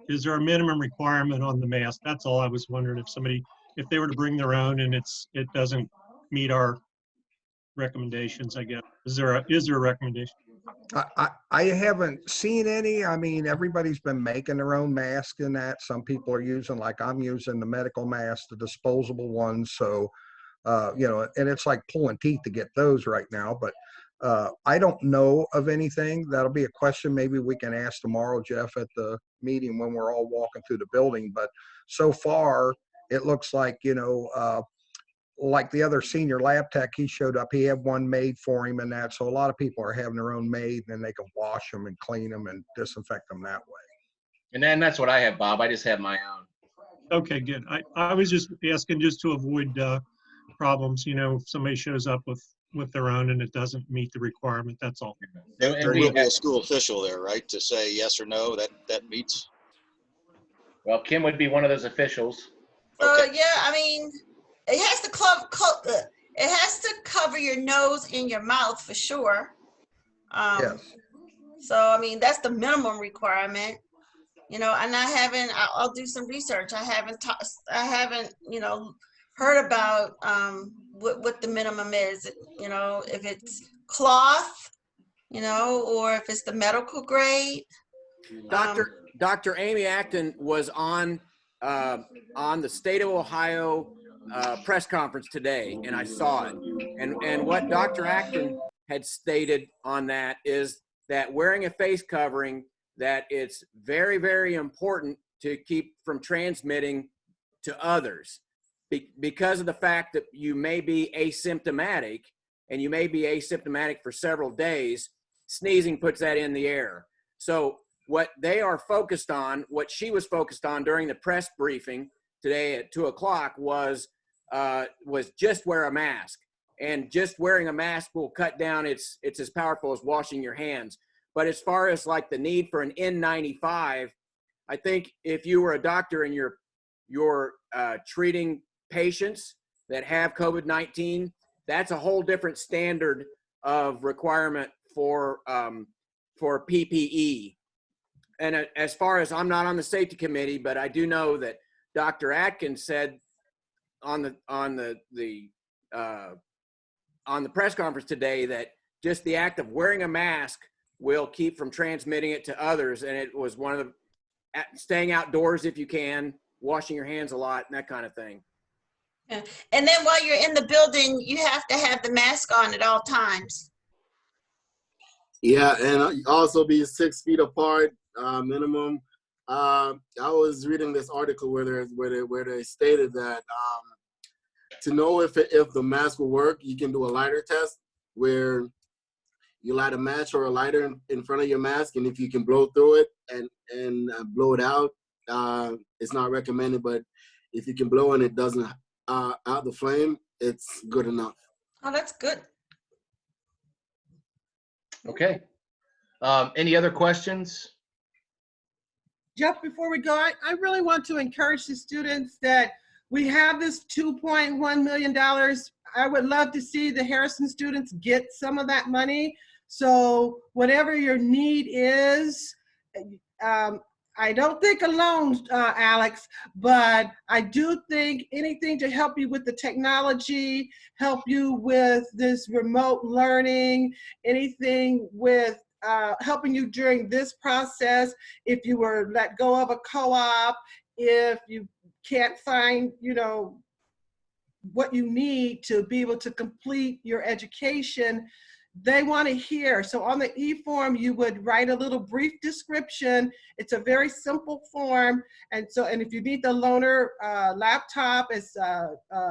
is there a minimum requirement on the mask? That's all I was wondering. If they were to bring their own and it doesn't meet our recommendations, I guess. Is there a recommendation? I haven't seen any. I mean, everybody's been making their own mask in that. Some people are using, like I'm using the medical mask, the disposable ones. So, and it's like pulling teeth to get those right now. But I don't know of anything. That'll be a question maybe we can ask tomorrow, Jeff, at the meeting when we're all walking through the building. But so far, it looks like, like the other senior lab tech, he showed up, he had one made for him and that. So a lot of people are having their own made, and they can wash them and clean them and disinfect them that way. And then that's what I have, Bob. I just have my own. Okay, good. I was just asking just to avoid problems, if somebody shows up with their own and it doesn't meet the requirement, that's all. There will be a school official there, right, to say yes or no, that meets? Well, Kim would be one of those officials. Yeah, I mean, it has to cover your nose and your mouth for sure. Yes. So I mean, that's the minimum requirement. And I'll do some research. I haven't heard about what the minimum is. If it's cloth, you know, or if it's the medical grade. Dr. Amy Acton was on the State of Ohio press conference today, and I saw it. And what Dr. Acton had stated on that is that wearing a face covering, that it's very, very important to keep from transmitting to others because of the fact that you may be asymptomatic, and you may be asymptomatic for several days. Sneezing puts that in the air. So what they are focused on, what she was focused on during the press briefing today at 2 o'clock was just wear a mask. And just wearing a mask will cut down, it's as powerful as washing your hands. But as far as like the need for an N95, I think if you were a doctor and you're treating patients that have COVID-19, that's a whole different standard of requirement for PPE. And as far as, I'm not on the safety committee, but I do know that Dr. Atkins said on the press conference today that just the act of wearing a mask will keep from transmitting it to others. And it was one of the, staying outdoors if you can, washing your hands a lot, and that kind of thing. Yeah. And then while you're in the building, you have to have the mask on at all times. Yeah, and also be 6 feet apart, minimum. I was reading this article where they stated that to know if the mask will work, you can do a lighter test where you light a match or a lighter in front of your mask, and if you can blow through it and blow it out, it's not recommended, but if you can blow and it doesn't out the flame, it's good enough. Oh, that's good. Okay. Any other questions? Jeff, before we go, I really want to encourage the students that we have this $2.1 million. I would love to see the Harrison students get some of that money. So whatever your need is, I don't think alone, Alex, but I do think anything to help you with the technology, help you with this remote learning, anything with helping you during this process. If you were let go of a co-op, if you can't find, you know, what you need to be able to complete your education, they want to hear. So on the e-form, you would write a little brief description. It's a very simple form. And if you need the loaner laptop, as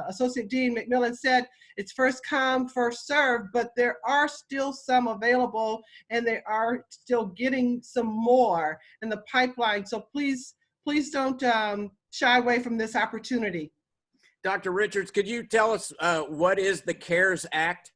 Associate Dean McMillan said, it's first come, first served, but there are still some available, and they are still getting some more in the pipeline. So please don't shy away from this opportunity. Dr. Richards, could you tell us what is the CARES Act?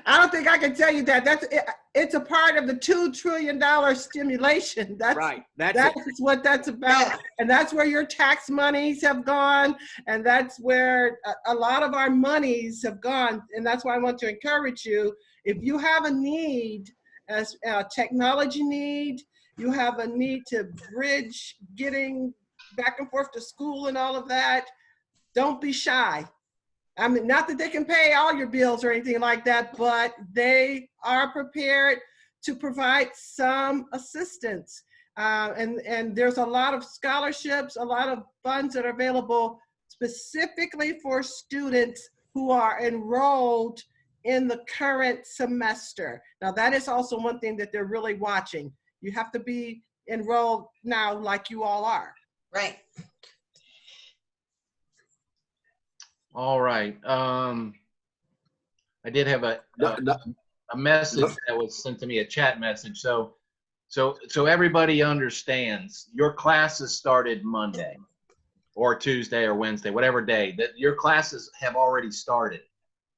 I don't think I can tell you that. It's a part of the $2 trillion stimulation. That's right. That's what that's about. And that's where your tax monies have gone. And that's where a lot of our monies have gone. And that's why I want to encourage you. If you have a need, a technology need, you have a need to bridge getting back and forth to school and all of that, don't be shy. I mean, not that they can pay all your bills or anything like that, but they are prepared to provide some assistance. And there's a lot of scholarships, a lot of funds that are available specifically for students who are enrolled in the current semester. Now, that is also one thing that they're really watching. You have to be enrolled now like you all are. Right. All right. I did have a message that was sent to me, a chat message. So everybody understands your classes started Monday or Tuesday or Wednesday, whatever day that your classes have already started.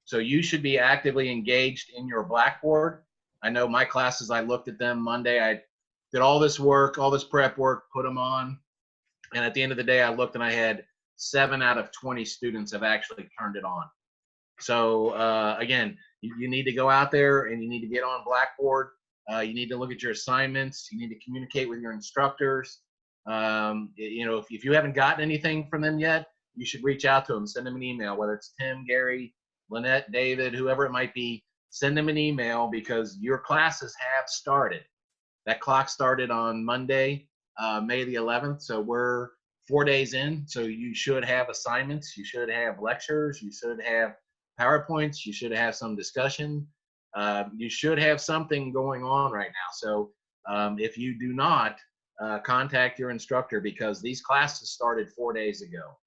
So you should be actively engaged in your Blackboard. I know my classes, I looked at them Monday. I did all this work, all this prep work, put them on. And at the end of the day, I looked and I had 7 out of 20 students have actually turned it on. So again, you need to go out there and you need to get on Blackboard. You need to look at your assignments. You need to communicate with your instructors. You know, if you haven't gotten anything from them yet, you should reach out to them, send them an email, whether it's Tim, Gary, Lynette, David, whoever it might be, send them an email because your classes have started. That clock started on Monday, May the 11th. So we're 4 days in. So you should have assignments. You should have lectures. You should have PowerPoints. You should have some discussion. You should have something going on right now. So if you do not, contact your instructor because these classes started 4 days ago.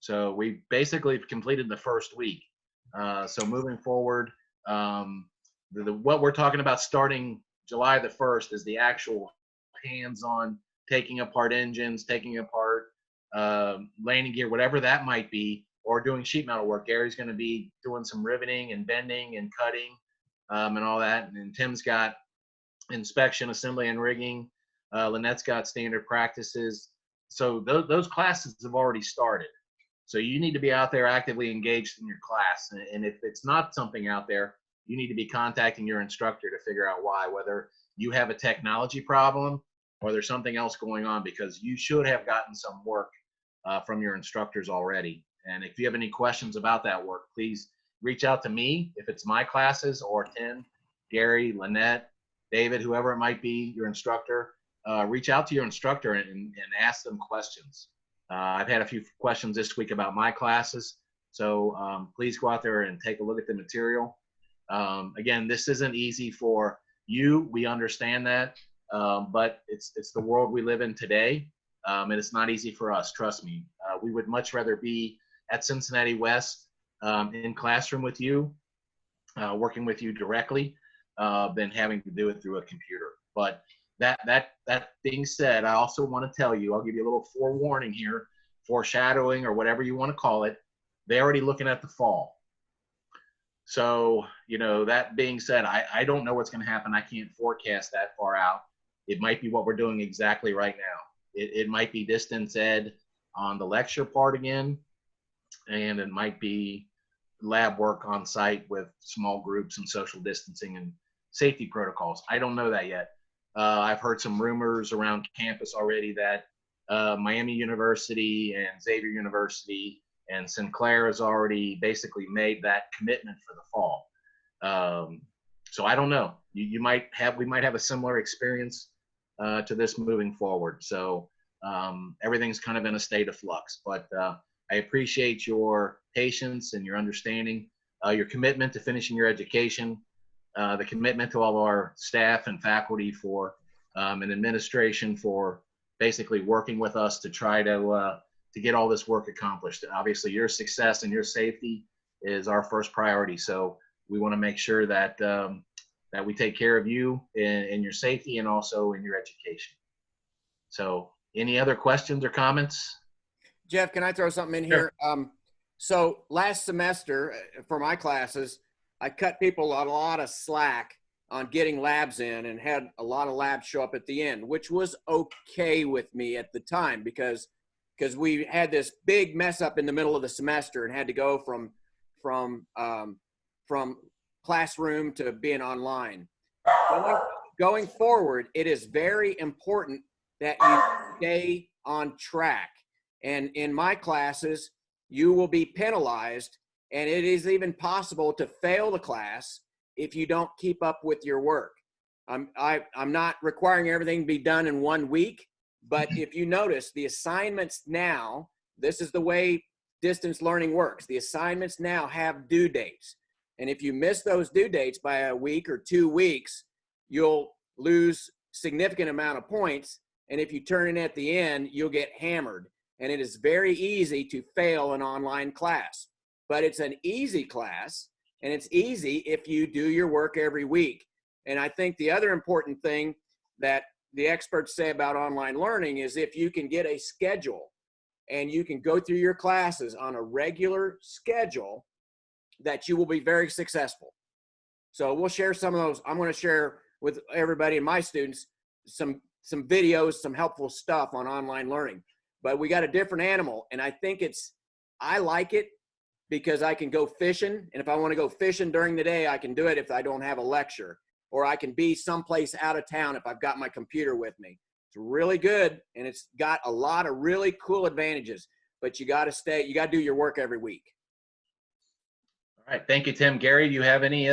So we basically completed the first week. So moving forward, what we're talking about starting July the 1st is the actual hands-on taking apart engines, taking apart landing gear, whatever that might be, or doing sheet metal work. Gary's going to be doing some riveting and bending and cutting and all that. And then Tim's got inspection, assembly, and rigging. Lynette's got standard practices. So those classes have already started. So you need to be out there actively engaged in your class. And if it's not something out there, you need to be contacting your instructor to figure out why, whether you have a technology problem or there's something else going on, because you should have gotten some work from your instructors already. And if you have any questions about that work, please reach out to me if it's my classes, or Tim, Gary, Lynette, David, whoever it might be, your instructor. Reach out to your instructor and ask them questions. I've had a few questions this week about my classes, so please go out there and take a look at the material. Again, this isn't easy for you. We understand that, but it's the world we live in today, and it's not easy for us. Trust me. We would much rather be at Cincinnati West in classroom with you, working with you directly, than having to do it through a computer. But that being said, I also want to tell you, I'll give you a little forewarning here, foreshadowing or whatever you want to call it. They're already looking at the fall. So, you know, that being said, I don't know what's going to happen. I can't forecast that far out. It might be what we're doing exactly right now. It might be distance ed on the lecture part again, and it might be lab work on site with small groups and social distancing and safety protocols. I don't know that yet. I've heard some rumors around campus already that Miami University and Xavier University and Sinclair has already basically made that commitment for the fall. So I don't know. We might have a similar experience to this moving forward. So everything's kind of in a state of flux. But I appreciate your patience and your understanding, your commitment to finishing your education, the commitment to all of our staff and faculty for and administration for basically working with us to try to get all this work accomplished. Obviously, your success and your safety is our first priority. So we want to make sure that that we take care of you in your safety and also in your education. So any other questions or comments? Jeff, can I throw something in here? So last semester for my classes, I cut people a lot of slack on getting labs in and had a lot of labs show up at the end, which was okay with me at the time because we had this big mess up in the middle of the semester and had to go from classroom to being online. Going forward, it is very important that you stay on track. And in my classes, you will be penalized, and it is even possible to fail the class if you don't keep up with your work. I'm not requiring everything to be done in 1 week, but if you notice the assignments now, this is the way distance learning works. The assignments now have due dates. And if you miss those due dates by a week or 2 weeks, you'll lose significant amount of points. And if you turn in at the end, you'll get hammered. And it is very easy to fail an online class, but it's an easy class, and it's easy if you do your work every week. And I think the other important thing that the experts say about online learning is if you can get a schedule and you can go through your classes on a regular schedule, that you will be very successful. So we'll share some of those. I'm going to share with everybody and my students some videos, some helpful stuff on online learning. But we got a different animal, and I think I like it because I can go fishing, and if I want to go fishing during the day, I can do it if I don't have a lecture, or I can be someplace out of town if I've got my computer with me. It's really good, and it's got a lot of really cool advantages, but you got to do your work every week. All right, thank you, Tim. Gary, do you have any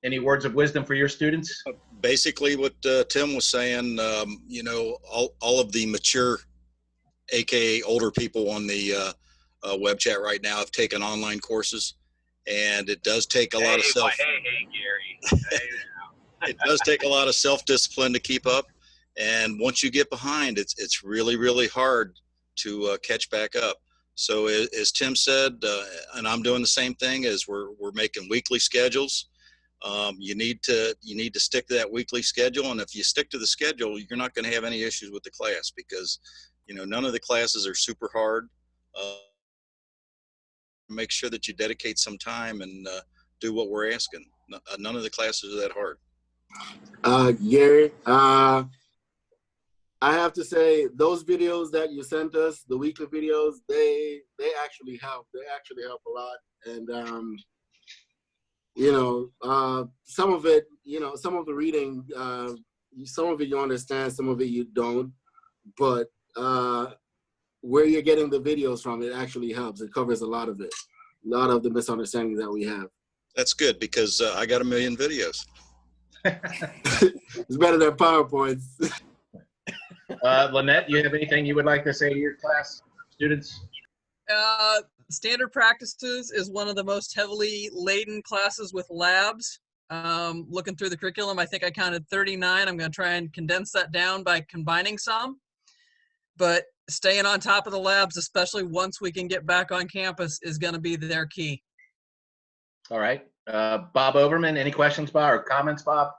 any words of wisdom for your students? Basically, what Tim was saying, you know, all of the mature, aka older people on the web chat right now have taken online courses, and it does take a lot of self. Hey, Gary. It does take a lot of self-discipline to keep up, and once you get behind, it's really, really hard to catch back up. So as Tim said, and I'm doing the same thing, as we're making weekly schedules. You need to stick to that weekly schedule, and if you stick to the schedule, you're not going to have any issues with the class, because you know none of the classes are super hard. Make sure that you dedicate some time and do what we're asking. None of the classes are that hard. Gary, I have to say those videos that you sent us, the weekly videos, they actually help. They actually help a lot, and you know, some of it, you know, some of the reading, some of it you understand, some of it you don't, but where you're getting the videos from, it actually helps. It covers a lot of it, a lot of the misunderstanding that we have. That's good, because I got 1 million videos. It's better than PowerPoints. Lynette, you have anything you would like to say to your class students? Standard practices is one of the most heavily laden classes with labs. Looking through the curriculum, I think I counted 39. I'm going to try and condense that down by combining some. But staying on top of the labs, especially once we can get back on campus, is going to be their key. All right. Bob Overman, any questions, Bob, or comments, Bob?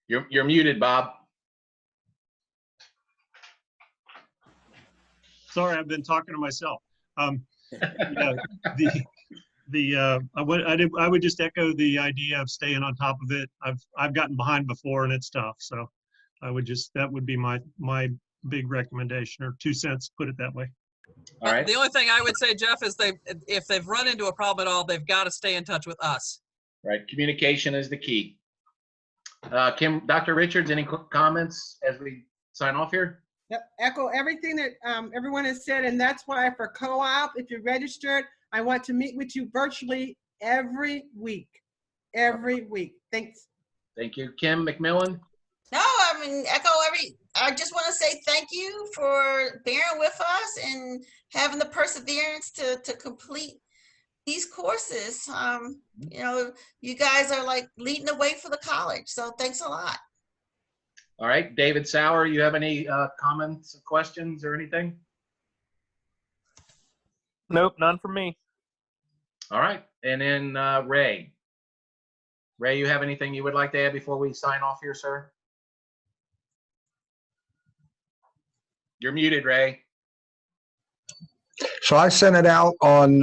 You're muted, Bob. Sorry, I've been talking to myself. Yeah, I would just echo the idea of staying on top of it. I've gotten behind before and it's tough. So I would that would be my big recommendation, or 2 cents, put it that way. All right. The only thing I would say, Jeff, is if they've run into a problem at all, they've got to stay in touch with us. Right. Communication is the key. Dr. Richards, any comments as we sign off here? Yep, echo everything that everyone has said, and that's why for co-op, if you're registered, I want to meet with you virtually every week. Every week. Thanks. Thank you. Kim McMillan? No, I mean, I just want to say thank you for bearing with us and having the perseverance to complete these courses. You know, you guys are like leading the way for the college. So thanks a lot. All right. David Sauer, you have any comments, questions, or anything? Nope, none from me. All right. And then Ray. Ray, you have anything you would like to add before we sign off here, sir? You're muted, Ray. So I sent it out on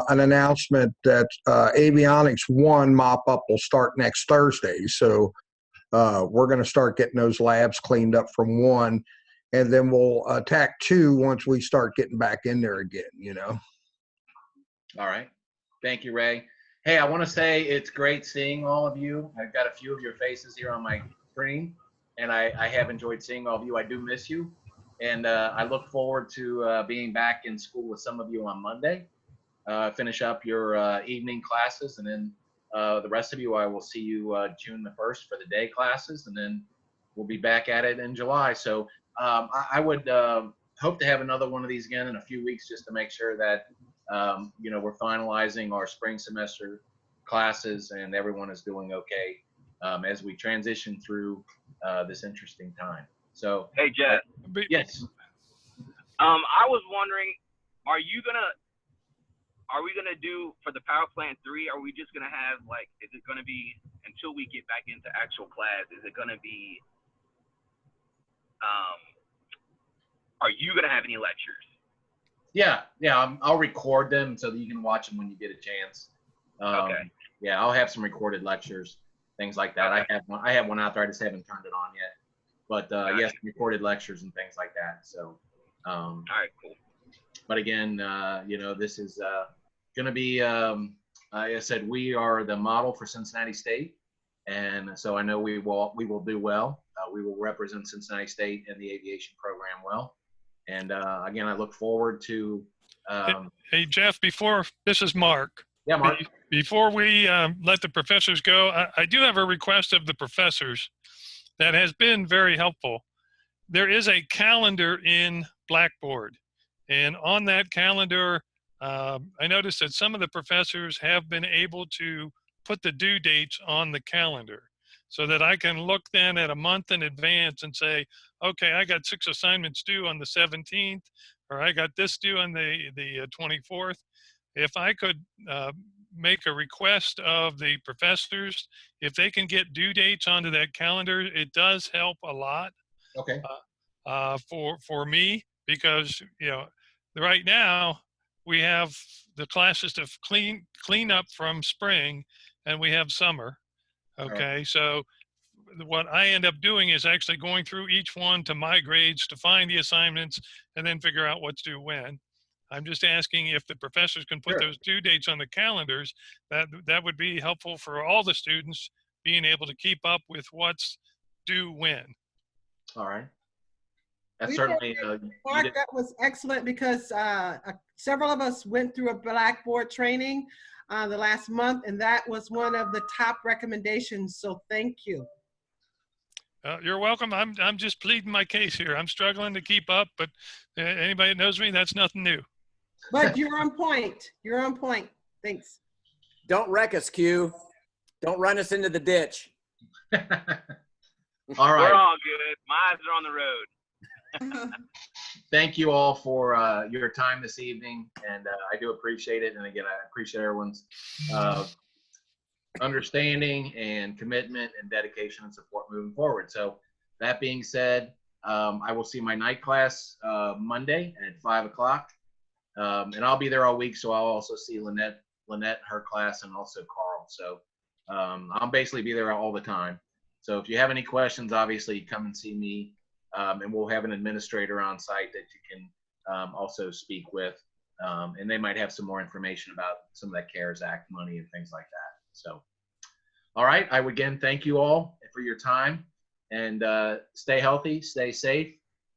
an announcement that Avionics 1 mop-up will start next Thursday. So we're going to start getting those labs cleaned up from 1, and then we'll attack 2 once we start getting back in there again, you know. All right. Thank you, Ray. Hey, I want to say it's great seeing all of you. I've got a few of your faces here on my screen, and I have enjoyed seeing all of you. I do miss you. And I look forward to being back in school with some of you on Monday. Finish up your evening classes, and then the rest of you, I will see you June the 1st for the day classes, and then we'll be back at it in July. So I would hope to have another one of these again in a few weeks, just to make sure that you know, we're finalizing our spring semester classes and everyone is doing okay as we transition through this interesting time. So, hey, Jeff. Yes. I was wondering, are we gonna do for the Power Plant 3? Are we just gonna have, like, is it gonna be, until we get back into actual class, is it gonna be, are you gonna have any lectures? Yeah, I'll record them so that you can watch them when you get a chance. Okay. Yeah, I'll have some recorded lectures, things like that. Okay. I have one out there. I just haven't turned it on yet. But yes, recorded lectures and things like that. So, all right, cool. But again, you know, this is going to be, like I said, we are the model for Cincinnati State, and so I know we will do well. We will represent Cincinnati State in the aviation program well. And again, I look forward to Hey, Jeff, this is Mark. Yeah, Mark. Before we let the professors go, I do have a request of the professors that has been very helpful. There is a calendar in Blackboard, and on that calendar, I noticed that some of the professors have been able to put the due dates on the calendar so that I can look then at a month in advance and say, okay, I got 6 assignments due on the 17th, or I got this due on the 24th. If I could make a request of the professors, if they can get due dates onto that calendar, it does help a lot. Okay. For me, because right now we have the classes to clean up from spring, and we have summer. Okay, Right. so what I end up doing is actually going through each one to my grades to find the assignments and then figure out what's due when. I'm just asking if the professors can put those due dates on the calendars. That would be helpful for all the students being able to keep up with what's due when. All right. That's We certainly. did, Mark, that was excellent because several of us went through a Blackboard training the last month, and that was one of the top recommendations. So thank you. You're welcome. I'm just pleading my case here. I'm struggling to keep up, but anybody that knows me, that's nothing new. But you're on point. You're on point. Thanks. Don't wreck us, Q. Don't run us into the ditch. All right. We're all good. My eyes are on the road. Thank you all for your time this evening, and I do appreciate it. And again, I appreciate everyone's understanding and commitment and dedication and support moving forward. So that being said, I will see my night class Monday at 5 o'clock, and I'll be there all week. So I'll also see Lynette, her class, and also Carl. So I'll basically be there all the time. So if you have any questions, obviously come and see me. And we'll have an administrator on site that you can also speak with. And they might have some more information about some of that CARES Act money and things like that. So, all right. I would again thank you all for your time, and stay healthy, stay safe,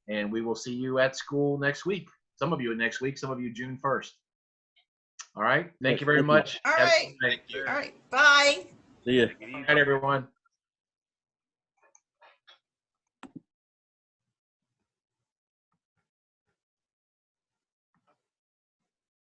and we will see you at school next week. Some of you next week, some of you June 1st. All right. Thank you very much. All right. All right. Bye. See ya. Good night, everyone.